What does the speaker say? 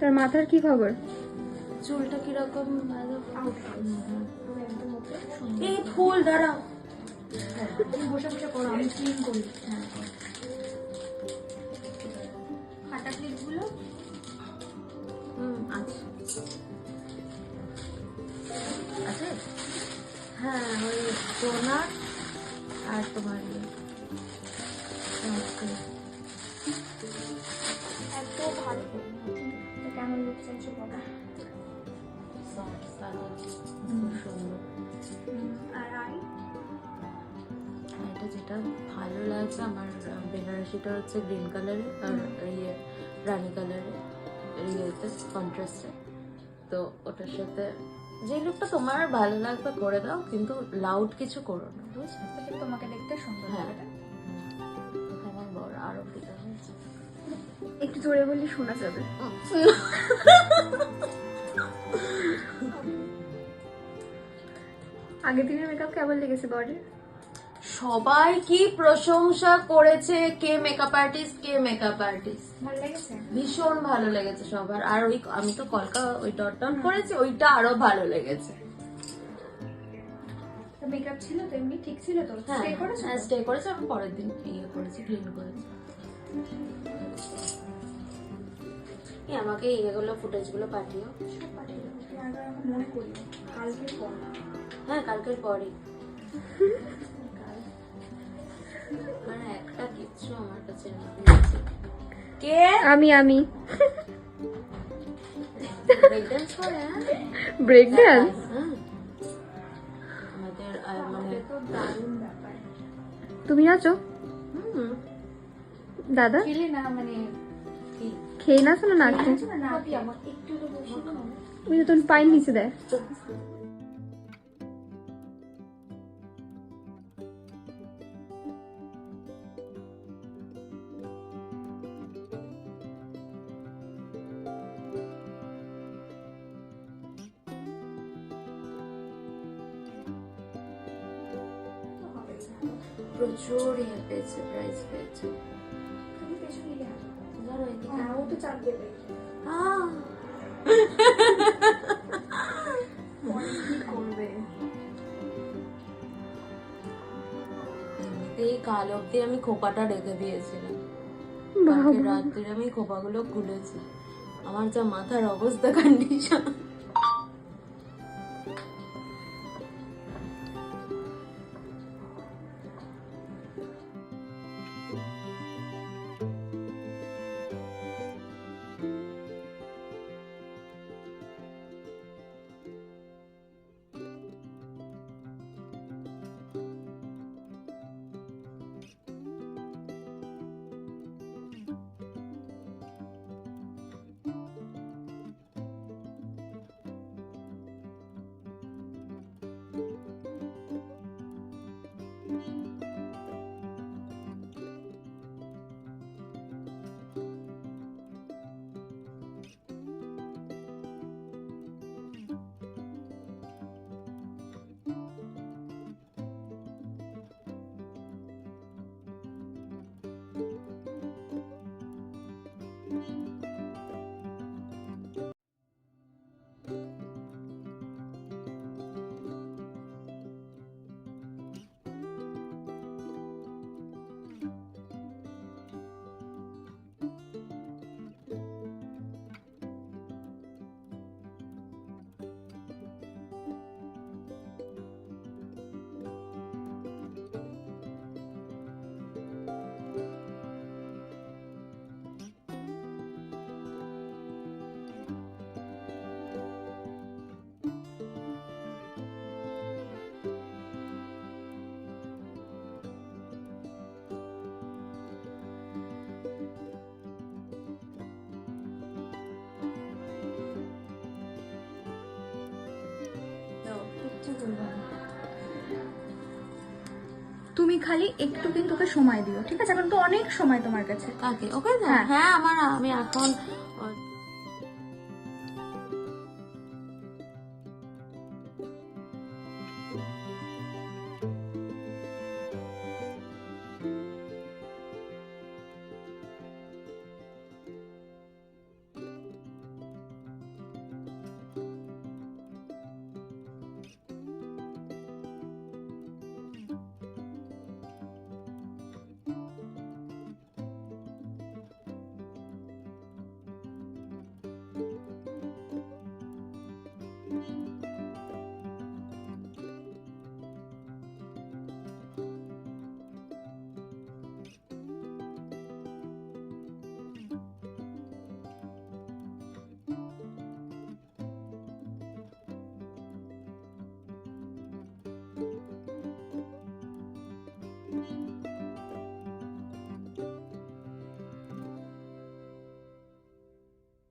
তার মাথার কি খবর? চুলটা কিরকম? এই ফুল দাঁড়াও, বসে বসে করো, আমি ক্লিন করি। হ্যাঁ, হাঁটা ক্লিপগুলো আছে আছে। হ্যাঁ, ওই টোনার আর তোমার এত ভালো কেমন লুক চাইছো বাবা? আর এটা যেটা ভালো লাগছে আমার বেনারসিটা হচ্ছে গ্রিন কালারের আর ইয়ে রানি কালারের ইয়েতে কন্ট্রাস্টে, তো ওটার সাথে যে লুকটা তোমার ভালো লাগবে করে দাও, কিন্তু লাউড কিছু করো না, বুঝলে? তোমাকে দেখতে সুন্দর লাগে। এখানে বড় আরো ফিতা হয়েছে, একটু জোরে বললে শোনা যাবে। আগের দিনের মেকআপ কেমন লেগেছে বডি? সবাই কি প্রশংসা করেছে, কে মেকআপ আর্টিস্ট, কে মেকআপ আর্টিস্ট। ভালো লেগেছে, ভীষণ ভালো লেগেছে সবার। আর ওই আমি তো কলকা ওই ডট ডাউন করেছি, ওইটা আরো ভালো লেগেছে। মেকআপ ছিল তো এমনি ঠিক ছিল তো? স্টে করেছে? হ্যাঁ, স্টে করেছে। আমি পরের দিন ইয়ে করেছি, ক্লিন করেছি। আমাকে ইয়েগুলো ফুটেজগুলো পাঠিও। মনে করি কালকের পর। হ্যাঁ, কালকের পরে। মানে একটা কিছু আমার কাছে কে আমি ব্রেক ডান্স করে। ব্রেক ডান্স আমাদের মানে দারুণ ব্যাপার। তুমি নাচো? দাদা খেলে না, মানে খেয়ে নাচো না নাচো? তুমি তো তুমি পায়ের নিচে দেয়। প্রচুর ইয়ে পেয়েছে, প্রাইজ পেয়েছে। ও তো চাপ দেবে। করবে এই কাল অব্দি আমি খোপাটা রেখে দিয়েছিলাম, রাত্রে আমি খোপাগুলো খুলেছি। আমার যা মাথার অবস্থা, কন্ডিশন। তুমি খালি একটু কিন্তু ওকে সময় দিও, ঠিক আছে? এখন তো অনেক সময় তোমার কাছে। কাকে? ওকে? হ্যাঁ, আমার আমি এখন